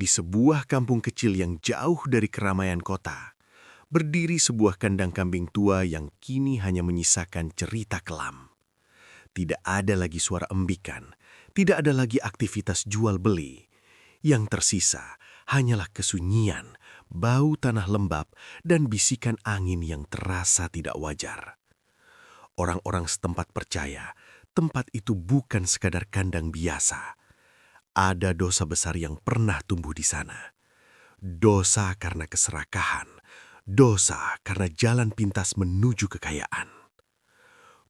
Di sebuah kampung kecil yang jauh dari keramaian kota, berdiri sebuah kandang kambing tua yang kini hanya menyisakan cerita kelam. Tidak ada lagi suara embikan, tidak ada lagi aktivitas jual beli. Yang tersisa hanyalah kesunyian, bau tanah lembab, dan bisikan angin yang terasa tidak wajar. Orang-orang setempat percaya tempat itu bukan sekadar kandang biasa. Ada dosa besar yang pernah tumbuh di sana. Dosa karena keserakahan, dosa karena jalan pintas menuju kekayaan.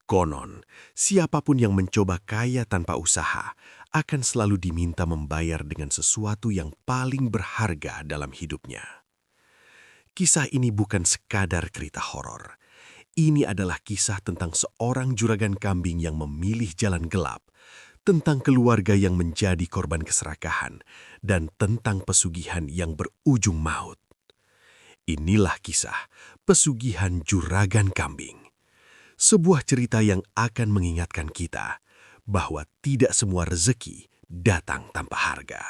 Konon, siapapun yang mencoba kaya tanpa usaha akan selalu diminta membayar dengan sesuatu yang paling berharga dalam hidupnya. Kisah ini bukan sekadar cerita horor. Ini adalah kisah tentang seorang juragan kambing yang memilih jalan gelap, tentang keluarga yang menjadi korban keserakahan, dan tentang pesugihan yang berujung maut. Inilah kisah Pesugihan Juragan Kambing. Sebuah cerita yang akan mengingatkan kita bahwa tidak semua rezeki datang tanpa harga.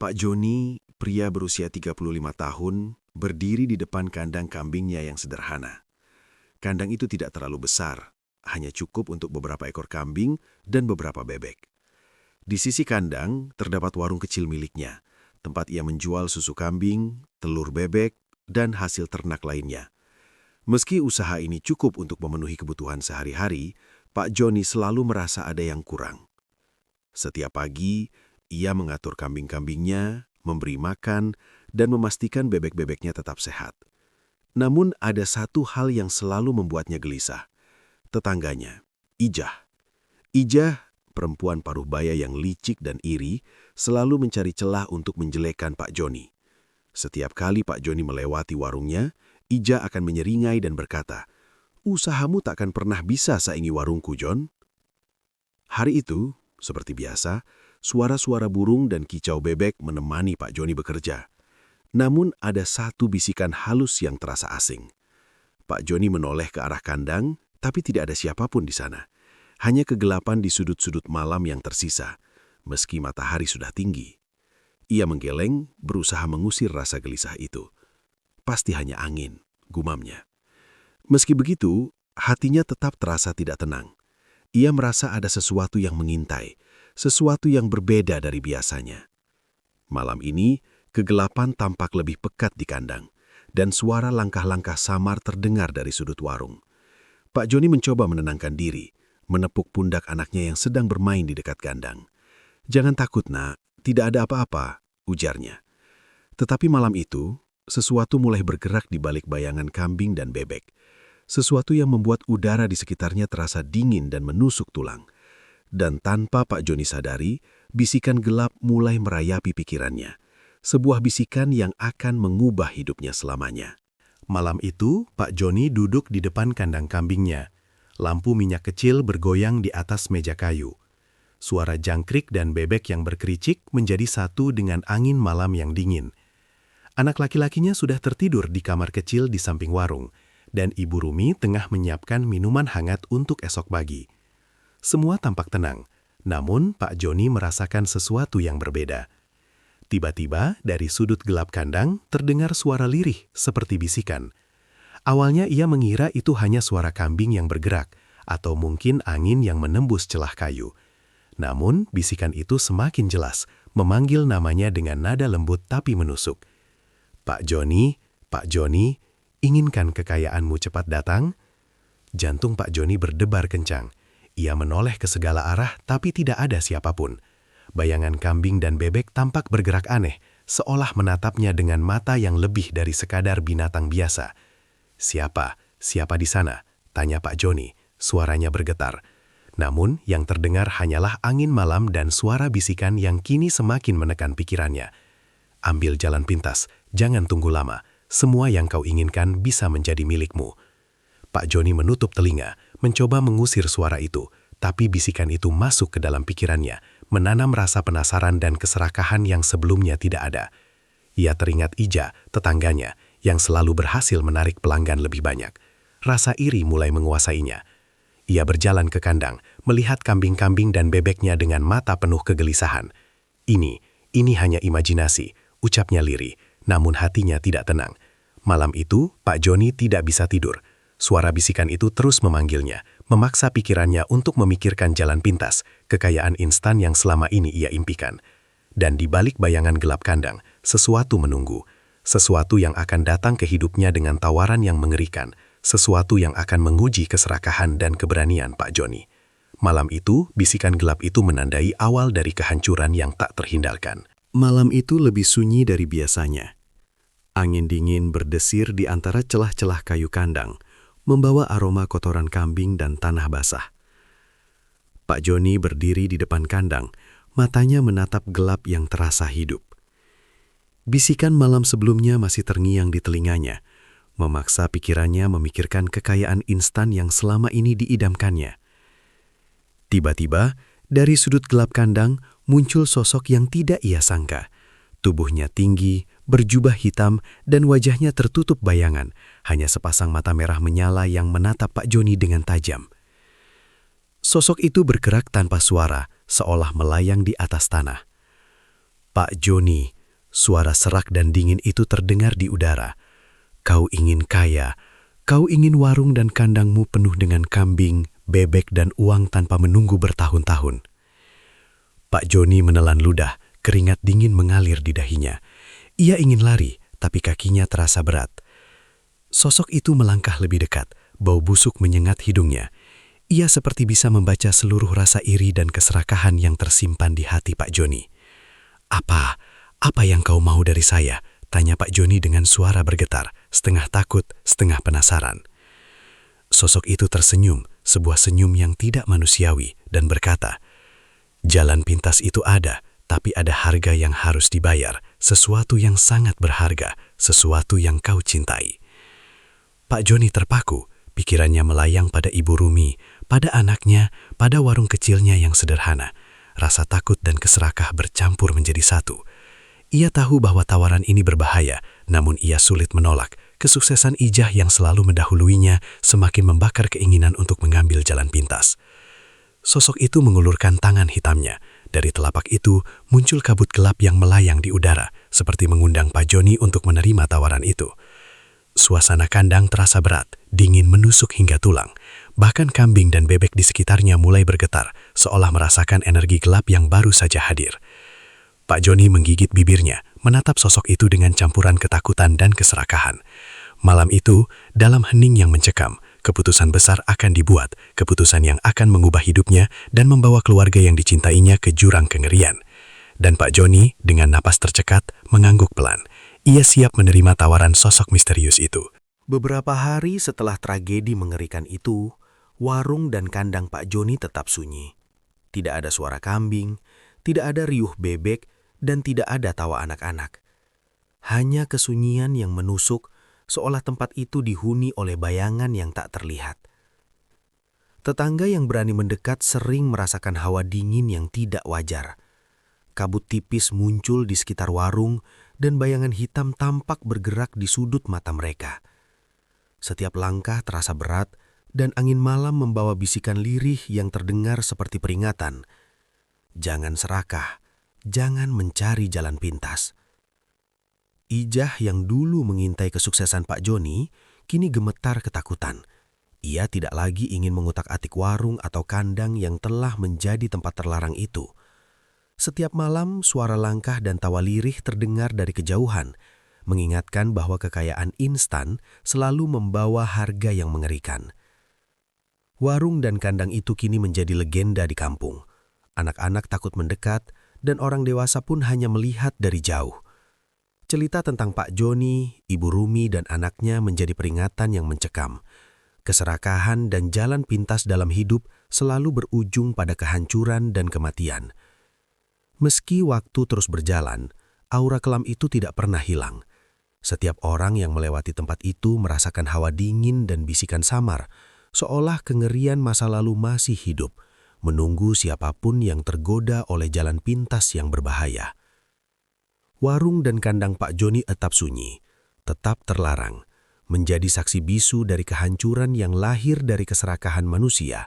Pak Joni, pria berusia 35 tahun, berdiri di depan kandang kambingnya yang sederhana. Kandang itu tidak terlalu besar, hanya cukup untuk beberapa ekor kambing dan beberapa bebek. Di sisi kandang terdapat warung kecil miliknya, tempat ia menjual susu kambing, telur bebek, dan hasil ternak lainnya. Meski usaha ini cukup untuk memenuhi kebutuhan sehari-hari, Pak Joni selalu merasa ada yang kurang. Setiap pagi, ia mengatur kambing-kambingnya, memberi makan, dan memastikan bebek-bebeknya tetap sehat. Namun ada satu hal yang selalu membuatnya gelisah. Tetangganya, Ijah. Ijah, perempuan paruh baya yang licik dan iri, selalu mencari celah untuk menjelekkan Pak Joni. Setiap kali Pak Joni melewati warungnya, Ijah akan menyeringai dan berkata, "Usahamu takkan pernah bisa saingi warungku, John." Hari itu, seperti biasa, suara-suara burung dan kicau bebek menemani Pak Joni bekerja. Namun ada satu bisikan halus yang terasa asing. Pak Joni menoleh ke arah kandang, tapi tidak ada siapapun di sana. Hanya kegelapan di sudut-sudut malam yang tersisa, meski matahari sudah tinggi. Ia menggeleng, berusaha mengusir rasa gelisah itu. Pasti hanya angin, gumamnya. Meski begitu, hatinya tetap terasa tidak tenang. Ia merasa ada sesuatu yang mengintai, sesuatu yang berbeda dari biasanya. Malam ini, kegelapan tampak lebih pekat di kandang, dan suara langkah-langkah samar terdengar dari sudut warung. Pak Joni mencoba menenangkan diri, menepuk pundak anaknya yang sedang bermain di dekat kandang. "Jangan takut, Nak, tidak ada apa-apa," ujarnya. Tetapi malam itu, sesuatu mulai bergerak di balik bayangan kambing dan bebek. Sesuatu yang membuat udara di sekitarnya terasa dingin dan menusuk tulang. Dan tanpa Pak Joni sadari, bisikan gelap mulai merayapi pikirannya. Sebuah bisikan yang akan mengubah hidupnya selamanya. Malam itu, Pak Joni duduk di depan kandang kambingnya. Lampu minyak kecil bergoyang di atas meja kayu. Suara jangkrik dan bebek yang berkericik menjadi satu dengan angin malam yang dingin. Anak laki-lakinya sudah tertidur di kamar kecil di samping warung, dan Ibu Rumi tengah menyiapkan minuman hangat untuk esok pagi. Semua tampak tenang, namun Pak Joni merasakan sesuatu yang berbeda. Tiba-tiba, dari sudut gelap kandang, terdengar suara lirih seperti bisikan. Awalnya ia mengira itu hanya suara kambing yang bergerak, atau mungkin angin yang menembus celah kayu. Namun, bisikan itu semakin jelas, memanggil namanya dengan nada lembut tapi menusuk. Pak Joni, inginkan kekayaanmu cepat datang?" Jantung Pak Joni berdebar kencang. Ia menoleh ke segala arah, tapi tidak ada siapapun. Bayangan kambing dan bebek tampak bergerak aneh, seolah menatapnya dengan mata yang lebih dari sekadar binatang biasa. Siapa di sana?" tanya Pak Joni. Suaranya bergetar. Namun, yang terdengar hanyalah angin malam dan suara bisikan yang kini semakin menekan pikirannya. "Ambil jalan pintas, jangan tunggu lama. Semua yang kau inginkan bisa menjadi milikmu." Pak Joni menutup telinga, mencoba mengusir suara itu, tapi bisikan itu masuk ke dalam pikirannya, menanam rasa penasaran dan keserakahan yang sebelumnya tidak ada. Ia teringat Ija, tetangganya, yang selalu berhasil menarik pelanggan lebih banyak. Rasa iri mulai menguasainya. Ia berjalan ke kandang, melihat kambing-kambing dan bebeknya dengan mata penuh kegelisahan. Ini hanya imajinasi, ucapnya lirih, namun hatinya tidak tenang. Malam itu, Pak Joni tidak bisa tidur. Suara bisikan itu terus memanggilnya, memaksa pikirannya untuk memikirkan jalan pintas, kekayaan instan yang selama ini ia impikan. Dan di balik bayangan gelap kandang, sesuatu menunggu. Sesuatu yang akan datang ke hidupnya dengan tawaran yang mengerikan, sesuatu yang akan menguji keserakahan dan keberanian Pak Joni. Malam itu, bisikan gelap itu menandai awal dari kehancuran yang tak terhindarkan. Malam itu lebih sunyi dari biasanya. Angin dingin berdesir di antara celah-celah kayu kandang, membawa aroma kotoran kambing dan tanah basah. Pak Joni berdiri di depan kandang, matanya menatap gelap yang terasa hidup. Bisikan malam sebelumnya masih terngiang di telinganya, memaksa pikirannya memikirkan kekayaan instan yang selama ini diidamkannya. Tiba-tiba, dari sudut gelap kandang muncul sosok yang tidak ia sangka. Tubuhnya tinggi, berjubah hitam, dan wajahnya tertutup bayangan, hanya sepasang mata merah menyala yang menatap Pak Joni dengan tajam. Sosok itu bergerak tanpa suara, seolah melayang di atas tanah. Pak Joni, suara serak dan dingin itu terdengar di udara. Kau ingin kaya, kau ingin warung dan kandangmu penuh dengan kambing, bebek dan uang tanpa menunggu bertahun-tahun. Pak Joni menelan ludah, keringat dingin mengalir di dahinya. Ia ingin lari, tapi kakinya terasa berat. Sosok itu melangkah lebih dekat, bau busuk menyengat hidungnya. Ia seperti bisa membaca seluruh rasa iri dan keserakahan yang tersimpan di hati Pak Joni. Apa yang kau mau dari saya? Tanya Pak Joni dengan suara bergetar, setengah takut, setengah penasaran. Sosok itu tersenyum, sebuah senyum yang tidak manusiawi, dan berkata, jalan pintas itu ada, tapi ada harga yang harus dibayar, sesuatu yang sangat berharga, sesuatu yang kau cintai. Pak Joni terpaku, pikirannya melayang pada Ibu Rumi, pada anaknya, pada warung kecilnya yang sederhana. Rasa takut dan keserakah bercampur menjadi satu. Ia tahu bahwa tawaran ini berbahaya, namun ia sulit menolak. Kesuksesan Ijah yang selalu mendahuluinya semakin membakar keinginan untuk mengambil jalan pintas. Sosok itu mengulurkan tangan hitamnya. Dari telapak itu muncul kabut gelap yang melayang di udara, seperti mengundang Pak Joni untuk menerima tawaran itu. Suasana kandang terasa berat, dingin menusuk hingga tulang. Bahkan kambing dan bebek di sekitarnya mulai bergetar, seolah merasakan energi gelap yang baru saja hadir. Pak Joni menggigit bibirnya, menatap sosok itu dengan campuran ketakutan dan keserakahan. Malam itu, dalam hening yang mencekam, keputusan besar akan dibuat, keputusan yang akan mengubah hidupnya dan membawa keluarga yang dicintainya ke jurang kengerian. Dan Pak Joni, dengan napas tercekat, mengangguk pelan. Ia siap menerima tawaran sosok misterius itu. Beberapa hari setelah tragedi mengerikan itu, warung dan kandang Pak Joni tetap sunyi. Tidak ada suara kambing, tidak ada riuh bebek, dan tidak ada tawa anak-anak. Hanya kesunyian yang menusuk, seolah tempat itu dihuni oleh bayangan yang tak terlihat. Tetangga yang berani mendekat sering merasakan hawa dingin yang tidak wajar. Kabut tipis muncul di sekitar warung dan bayangan hitam tampak bergerak di sudut mata mereka. Setiap langkah terasa berat dan angin malam membawa bisikan lirih yang terdengar seperti peringatan. Jangan serakah, jangan mencari jalan pintas. Ijah yang dulu mengintai kesuksesan Pak Joni, kini gemetar ketakutan. Ia tidak lagi ingin mengutak-atik warung atau kandang yang telah menjadi tempat terlarang itu. Setiap malam, suara langkah dan tawa lirih terdengar dari kejauhan, mengingatkan bahwa kekayaan instan selalu membawa harga yang mengerikan. Warung dan kandang itu kini menjadi legenda di kampung. Anak-anak takut mendekat, dan orang dewasa pun hanya melihat dari jauh. Cerita tentang Pak Joni, Ibu Rumi, dan anaknya menjadi peringatan yang mencekam. Keserakahan dan jalan pintas dalam hidup selalu berujung pada kehancuran dan kematian. Meski waktu terus berjalan, aura kelam itu tidak pernah hilang. Setiap orang yang melewati tempat itu merasakan hawa dingin dan bisikan samar, seolah kengerian masa lalu masih hidup, menunggu siapapun yang tergoda oleh jalan pintas yang berbahaya. Warung dan kandang Pak Joni tetap sunyi, tetap terlarang, menjadi saksi bisu dari kehancuran yang lahir dari keserakahan manusia.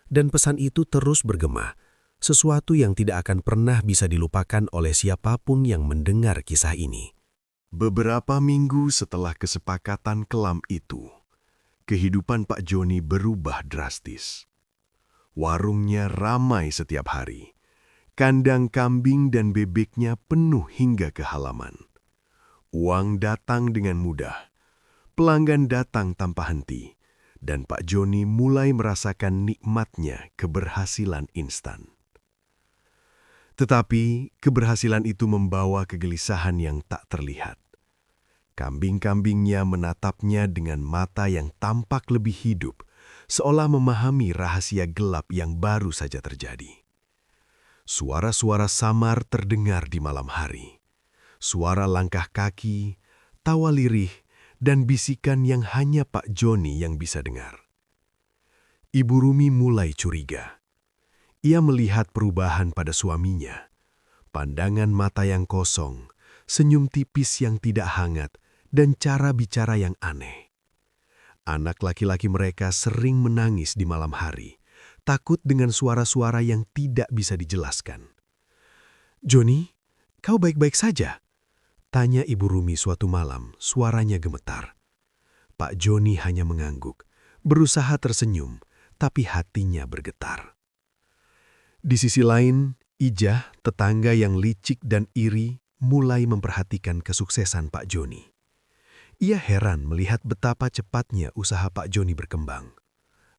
Dan pesan itu terus bergema, sesuatu yang tidak akan pernah bisa dilupakan oleh siapapun yang mendengar kisah ini. Beberapa minggu setelah kesepakatan kelam itu, kehidupan Pak Joni berubah drastis. Warungnya ramai setiap hari. Kandang kambing dan bebeknya penuh hingga ke halaman. Uang datang dengan mudah. Pelanggan datang tanpa henti. Dan Pak Joni mulai merasakan nikmatnya keberhasilan instan. Tetapi keberhasilan itu membawa kegelisahan yang tak terlihat. Kambing-kambingnya menatapnya dengan mata yang tampak lebih hidup, seolah memahami rahasia gelap yang baru saja terjadi. Suara-suara samar terdengar di malam hari. Suara langkah kaki, tawa lirih, dan bisikan yang hanya Pak Joni yang bisa dengar. Ibu Rumi mulai curiga. Ia melihat perubahan pada suaminya. Pandangan mata yang kosong, senyum tipis yang tidak hangat, dan cara bicara yang aneh. Anak laki-laki mereka sering menangis di malam hari, takut dengan suara-suara yang tidak bisa dijelaskan. "Joni, kau baik-baik saja?" tanya Ibu Rumi suatu malam, suaranya gemetar. Pak Joni hanya mengangguk, berusaha tersenyum, tapi hatinya bergetar. Di sisi lain, Ijah, tetangga yang licik dan iri, mulai memperhatikan kesuksesan Pak Joni. Ia heran melihat betapa cepatnya usaha Pak Joni berkembang.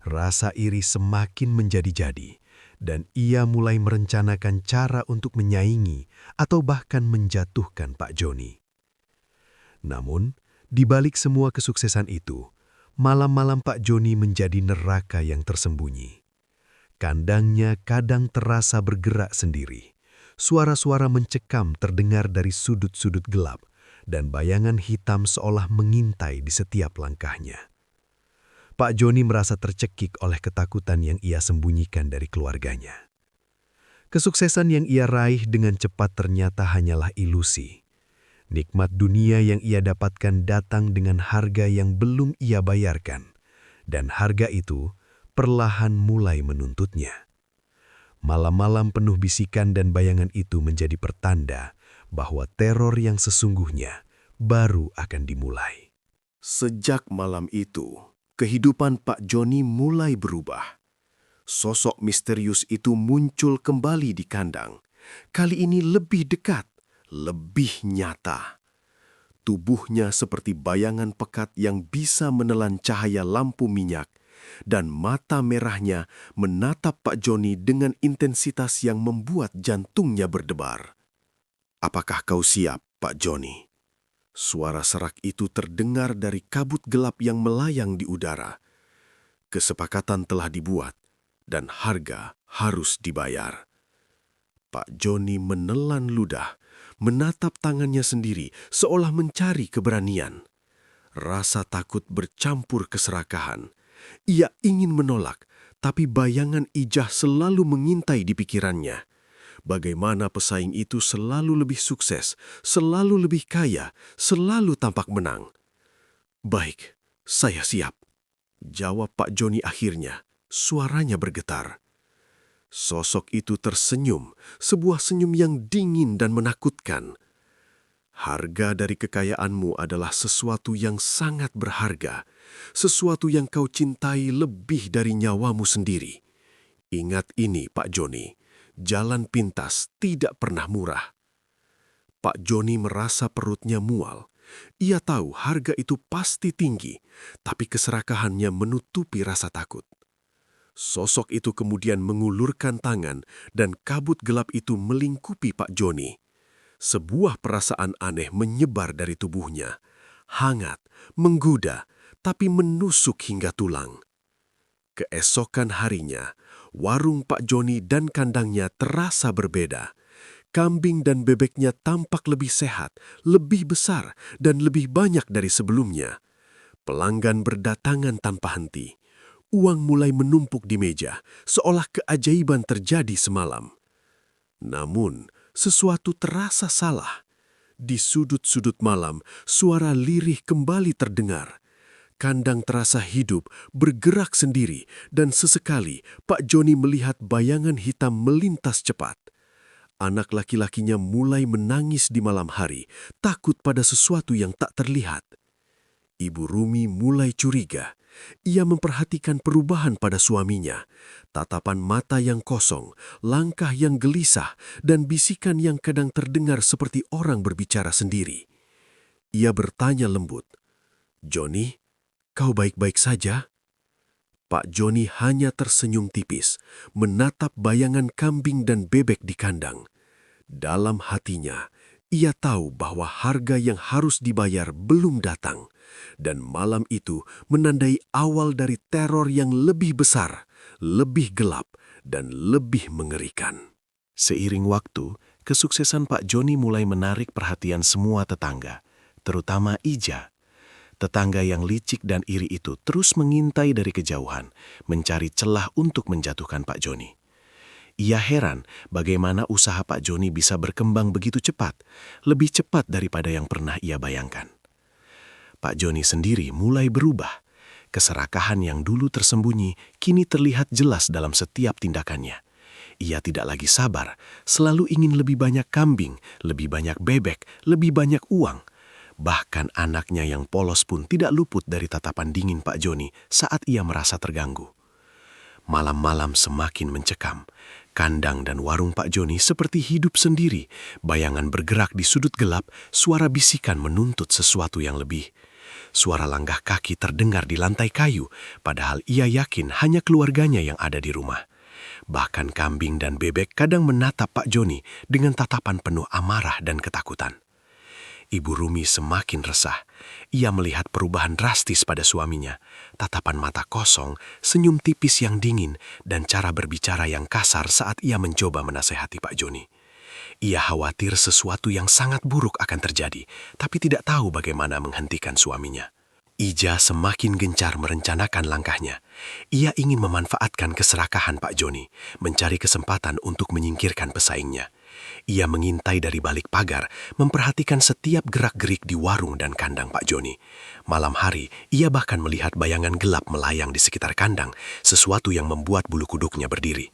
Rasa iri semakin menjadi-jadi, dan ia mulai merencanakan cara untuk menyaingi atau bahkan menjatuhkan Pak Joni. Namun, di balik semua kesuksesan itu, malam-malam Pak Joni menjadi neraka yang tersembunyi. Kandangnya kadang terasa bergerak sendiri. Suara-suara mencekam terdengar dari sudut-sudut gelap, dan bayangan hitam seolah mengintai di setiap langkahnya. Pak Joni merasa tercekik oleh ketakutan yang ia sembunyikan dari keluarganya. Kesuksesan yang ia raih dengan cepat ternyata hanyalah ilusi. Nikmat dunia yang ia dapatkan datang dengan harga yang belum ia bayarkan, dan harga itu perlahan mulai menuntutnya. Malam-malam penuh bisikan dan bayangan itu menjadi pertanda bahwa teror yang sesungguhnya baru akan dimulai. Sejak malam itu, kehidupan Pak Joni mulai berubah. Sosok misterius itu muncul kembali di kandang. Kali ini lebih dekat, lebih nyata. Tubuhnya seperti bayangan pekat yang bisa menelan cahaya lampu minyak, dan mata merahnya menatap Pak Joni dengan intensitas yang membuat jantungnya berdebar. "Apakah kau siap, Pak Joni?" Suara serak itu terdengar dari kabut gelap yang melayang di udara. Kesepakatan telah dibuat, dan harga harus dibayar. Pak Joni menelan ludah, menatap tangannya sendiri seolah mencari keberanian. Rasa takut bercampur keserakahan. Ia ingin menolak, tapi bayangan Ijah selalu mengintai di pikirannya. Bagaimana pesaing itu selalu lebih sukses, selalu lebih kaya, selalu tampak menang. "Baik, saya siap," jawab Pak Joni akhirnya. Suaranya bergetar. Sosok itu tersenyum, sebuah senyum yang dingin dan menakutkan. "Harga dari kekayaanmu adalah sesuatu yang sangat berharga, sesuatu yang kau cintai lebih dari nyawamu sendiri. Ingat ini, Pak Joni. Jalan pintas tidak pernah murah." Pak Joni merasa perutnya mual. Ia tahu harga itu pasti tinggi, tapi keserakahannya menutupi rasa takut. Sosok itu kemudian mengulurkan tangan dan kabut gelap itu melingkupi Pak Joni. Sebuah perasaan aneh menyebar dari tubuhnya. Hangat, menggoda, tapi menusuk hingga tulang. Keesokan harinya, warung Pak Joni dan kandangnya terasa berbeda. Kambing dan bebeknya tampak lebih sehat, lebih besar, dan lebih banyak dari sebelumnya. Pelanggan berdatangan tanpa henti. Uang mulai menumpuk di meja, seolah keajaiban terjadi semalam. Namun, sesuatu terasa salah. Di sudut-sudut malam, suara lirih kembali terdengar. Kandang terasa hidup, bergerak sendiri, dan sesekali Pak Joni melihat bayangan hitam melintas cepat. Anak laki-lakinya mulai menangis di malam hari, takut pada sesuatu yang tak terlihat. Ibu Rumi mulai curiga. Ia memperhatikan perubahan pada suaminya, tatapan mata yang kosong, langkah yang gelisah, dan bisikan yang kadang terdengar seperti orang berbicara sendiri. Ia bertanya lembut, "Joni, kau baik-baik saja?" Pak Joni hanya tersenyum tipis, menatap bayangan kambing dan bebek di kandang. Dalam hatinya, ia tahu bahwa harga yang harus dibayar belum datang, dan malam itu menandai awal dari teror yang lebih besar, lebih gelap, dan lebih mengerikan. Seiring waktu, kesuksesan Pak Joni mulai menarik perhatian semua tetangga, terutama Ija. Tetangga yang licik dan iri itu terus mengintai dari kejauhan, mencari celah untuk menjatuhkan Pak Joni. Ia heran bagaimana usaha Pak Joni bisa berkembang begitu cepat, lebih cepat daripada yang pernah ia bayangkan. Pak Joni sendiri mulai berubah. Keserakahan yang dulu tersembunyi kini terlihat jelas dalam setiap tindakannya. Ia tidak lagi sabar, selalu ingin lebih banyak kambing, lebih banyak bebek, lebih banyak uang. Bahkan anaknya yang polos pun tidak luput dari tatapan dingin Pak Joni saat ia merasa terganggu. Malam-malam semakin mencekam. Kandang dan warung Pak Joni seperti hidup sendiri. Bayangan bergerak di sudut gelap, suara bisikan menuntut sesuatu yang lebih. Suara langkah kaki terdengar di lantai kayu, padahal ia yakin hanya keluarganya yang ada di rumah. Bahkan kambing dan bebek kadang menatap Pak Joni dengan tatapan penuh amarah dan ketakutan. Ibu Rumi semakin resah. Ia melihat perubahan drastis pada suaminya. Tatapan mata kosong, senyum tipis yang dingin, dan cara berbicara yang kasar saat ia mencoba menasehati Pak Joni. Ia khawatir sesuatu yang sangat buruk akan terjadi, tapi tidak tahu bagaimana menghentikan suaminya. Ija semakin gencar merencanakan langkahnya. Ia ingin memanfaatkan keserakahan Pak Joni, mencari kesempatan untuk menyingkirkan pesaingnya. Ia mengintai dari balik pagar, memperhatikan setiap gerak-gerik di warung dan kandang Pak Joni. Malam hari, ia bahkan melihat bayangan gelap melayang di sekitar kandang, sesuatu yang membuat bulu kuduknya berdiri.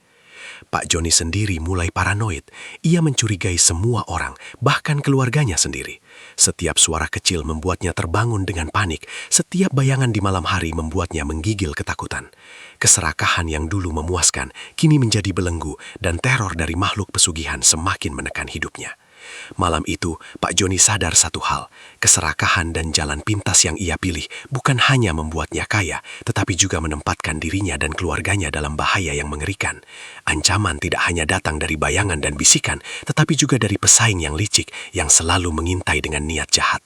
Pak Joni sendiri mulai paranoid. Ia mencurigai semua orang, bahkan keluarganya sendiri. Setiap suara kecil membuatnya terbangun dengan panik. Setiap bayangan di malam hari membuatnya menggigil ketakutan. Keserakahan yang dulu memuaskan, kini menjadi belenggu, dan teror dari makhluk pesugihan semakin menekan hidupnya. Malam itu, Pak Joni sadar satu hal, keserakahan dan jalan pintas yang ia pilih bukan hanya membuatnya kaya, tetapi juga menempatkan dirinya dan keluarganya dalam bahaya yang mengerikan. Ancaman tidak hanya datang dari bayangan dan bisikan, tetapi juga dari pesaing yang licik yang selalu mengintai dengan niat jahat.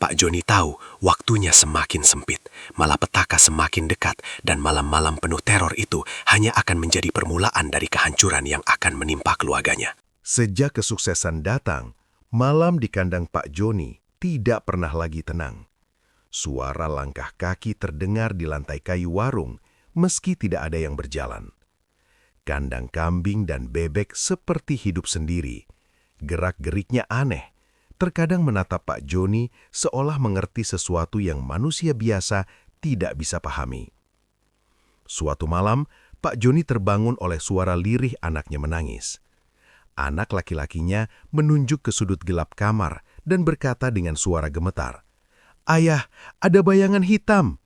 Pak Joni tahu waktunya semakin sempit, malapetaka semakin dekat, dan malam-malam penuh teror itu hanya akan menjadi permulaan dari kehancuran yang akan menimpa keluarganya. Sejak kesuksesan datang, malam di kandang Pak Joni tidak pernah lagi tenang. Suara langkah kaki terdengar di lantai kayu warung meski tidak ada yang berjalan. Kandang kambing dan bebek seperti hidup sendiri. Gerak-geriknya aneh, terkadang menatap Pak Joni seolah mengerti sesuatu yang manusia biasa tidak bisa pahami. Suatu malam, Pak Joni terbangun oleh suara lirih anaknya menangis. Anak laki-lakinya menunjuk ke sudut gelap kamar dan berkata dengan suara gemetar, "Ayah, ada bayangan hitam."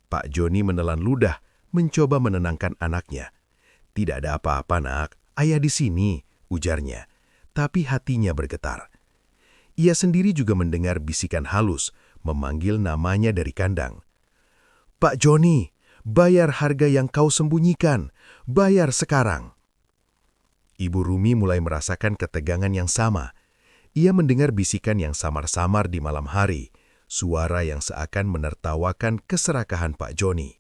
Pak Joni menelan ludah, mencoba menenangkan anaknya. "Tidak ada apa-apa, nak. Ayah di sini," ujarnya. Tapi hatinya bergetar. Ia sendiri juga mendengar bisikan halus, memanggil namanya dari kandang. "Pak Joni, bayar harga yang kau sembunyikan. Bayar sekarang." Ibu Rumi mulai merasakan ketegangan yang sama. Ia mendengar bisikan yang samar-samar di malam hari, suara yang seakan menertawakan keserakahan Pak Joni.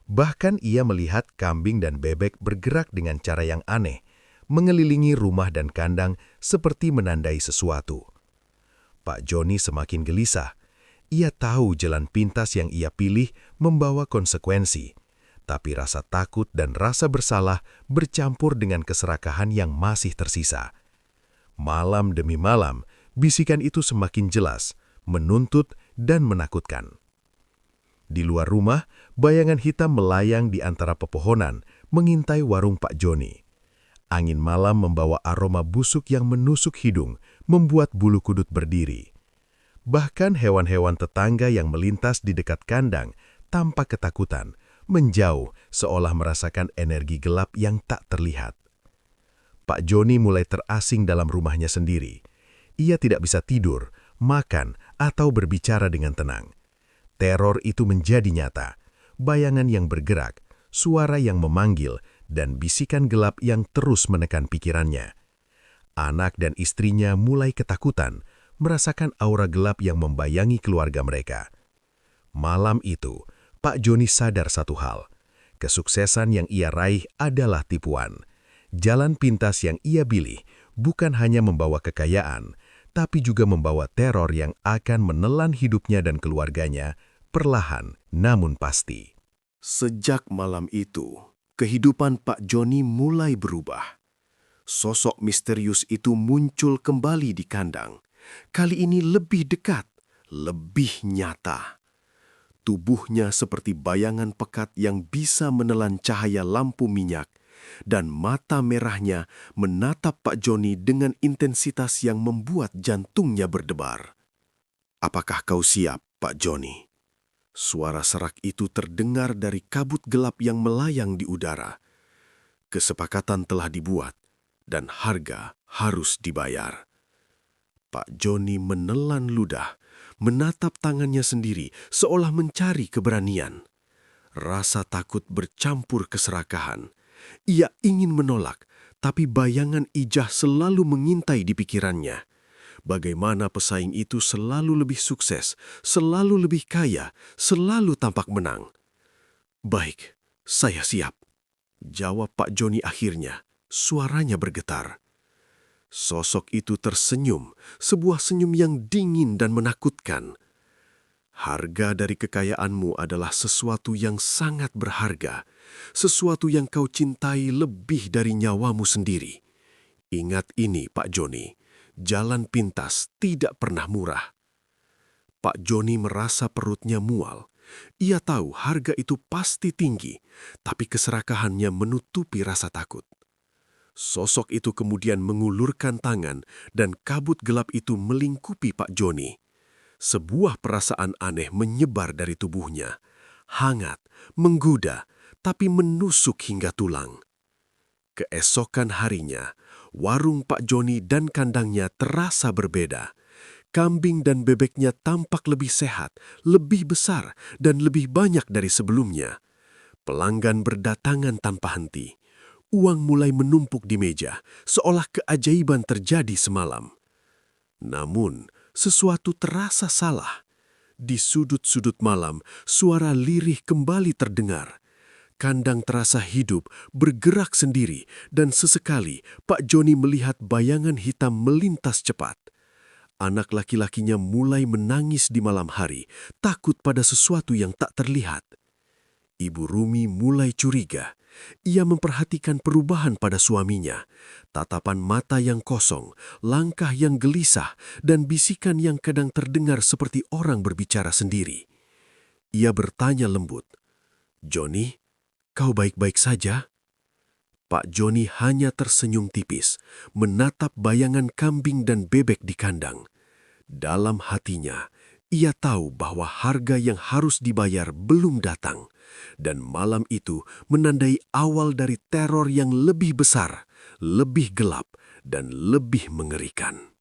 Bahkan ia melihat kambing dan bebek bergerak dengan cara yang aneh, mengelilingi rumah dan kandang seperti menandai sesuatu. Pak Joni semakin gelisah. Ia tahu jalan pintas yang ia pilih membawa konsekuensi. Tapi rasa takut dan rasa bersalah bercampur dengan keserakahan yang masih tersisa. Malam demi malam, bisikan itu semakin jelas, menuntut dan menakutkan. Di luar rumah, bayangan hitam melayang di antara pepohonan, mengintai warung Pak Joni. Angin malam membawa aroma busuk yang menusuk hidung, membuat bulu kudut berdiri. Bahkan hewan-hewan tetangga yang melintas di dekat kandang tampak ketakutan, menjauh seolah merasakan energi gelap yang tak terlihat. Pak Joni mulai terasing dalam rumahnya sendiri. Ia tidak bisa tidur, makan, atau berbicara dengan tenang. Teror itu menjadi nyata, bayangan yang bergerak, suara yang memanggil, dan bisikan gelap yang terus menekan pikirannya. Anak dan istrinya mulai ketakutan, merasakan aura gelap yang membayangi keluarga mereka. Malam itu, Pak Joni sadar satu hal. Kesuksesan yang ia raih adalah tipuan. Jalan pintas yang ia pilih bukan hanya membawa kekayaan, tapi juga membawa teror yang akan menelan hidupnya dan keluarganya, perlahan namun pasti. Sejak malam itu, kehidupan Pak Joni mulai berubah. Sosok misterius itu muncul kembali di kandang. Kali ini lebih dekat, lebih nyata. Tubuhnya seperti bayangan pekat yang bisa menelan cahaya lampu minyak, dan mata merahnya menatap Pak Joni dengan intensitas yang membuat jantungnya berdebar. "Apakah kau siap, Pak Joni?" Suara serak itu terdengar dari kabut gelap yang melayang di udara. Kesepakatan telah dibuat, dan harga harus dibayar. Pak Joni menelan ludah, menatap tangannya sendiri seolah mencari keberanian. Rasa takut bercampur keserakahan. Ia ingin menolak, tapi bayangan Ijah selalu mengintai di pikirannya. Bagaimana pesaing itu selalu lebih sukses, selalu lebih kaya, selalu tampak menang. "Baik, saya siap," jawab Pak Joni akhirnya. Suaranya bergetar. Sosok itu tersenyum, sebuah senyum yang dingin dan menakutkan. "Harga dari kekayaanmu adalah sesuatu yang sangat berharga, sesuatu yang kau cintai lebih dari nyawamu sendiri. Ingat ini, Pak Joni, jalan pintas tidak pernah murah." Pak Joni merasa perutnya mual. Ia tahu harga itu pasti tinggi, tapi keserakahannya menutupi rasa takut. Sosok itu kemudian mengulurkan tangan dan kabut gelap itu melingkupi Pak Joni. Sebuah perasaan aneh menyebar dari tubuhnya. Hangat, menggoda, tapi menusuk hingga tulang. Keesokan harinya, warung Pak Joni dan kandangnya terasa berbeda. Kambing dan bebeknya tampak lebih sehat, lebih besar, dan lebih banyak dari sebelumnya. Pelanggan berdatangan tanpa henti. Uang mulai menumpuk di meja, seolah keajaiban terjadi semalam. Namun, sesuatu terasa salah. Di sudut-sudut malam, suara lirih kembali terdengar. Kandang terasa hidup, bergerak sendiri, dan sesekali Pak Joni melihat bayangan hitam melintas cepat. Anak laki-lakinya mulai menangis di malam hari, takut pada sesuatu yang tak terlihat. Ibu Rumi mulai curiga. Ia memperhatikan perubahan pada suaminya, tatapan mata yang kosong, langkah yang gelisah, dan bisikan yang kadang terdengar seperti orang berbicara sendiri. Ia bertanya lembut, "Joni, kau baik-baik saja?" Pak Joni hanya tersenyum tipis, menatap bayangan kambing dan bebek di kandang. Dalam hatinya, ia tahu bahwa harga yang harus dibayar belum datang, dan malam itu menandai awal dari teror yang lebih besar, lebih gelap, dan lebih mengerikan.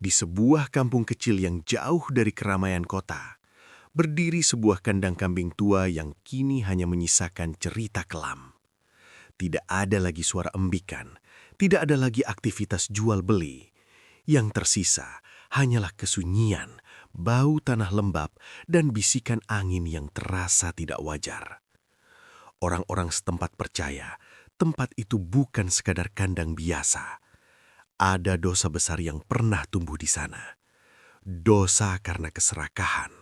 Di sebuah kampung kecil yang jauh dari keramaian kota, berdiri sebuah kandang kambing tua yang kini hanya menyisakan cerita kelam. Tidak ada lagi suara embikan, tidak ada lagi aktivitas jual beli. Yang tersisa hanyalah kesunyian, bau tanah lembab, dan bisikan angin yang terasa tidak wajar. Orang-orang setempat percaya tempat itu bukan sekadar kandang biasa. Ada dosa besar yang pernah tumbuh di sana. Dosa karena keserakahan,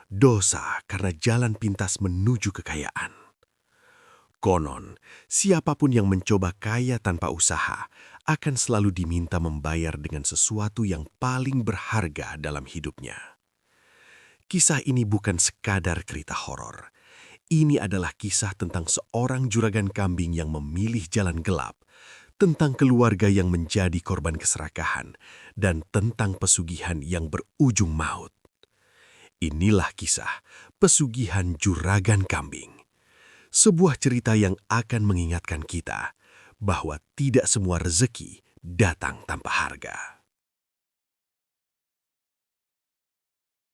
dosa karena jalan pintas menuju kekayaan. Konon, siapapun yang mencoba kaya tanpa usaha akan selalu diminta membayar dengan sesuatu yang paling berharga dalam hidupnya. Kisah ini bukan sekadar cerita horor. Ini adalah kisah tentang seorang juragan kambing yang memilih jalan gelap, tentang keluarga yang menjadi korban keserakahan, dan tentang pesugihan yang berujung maut. Inilah kisah Pesugihan Juragan Kambing. Sebuah cerita yang akan mengingatkan kita bahwa tidak semua rezeki datang tanpa harga.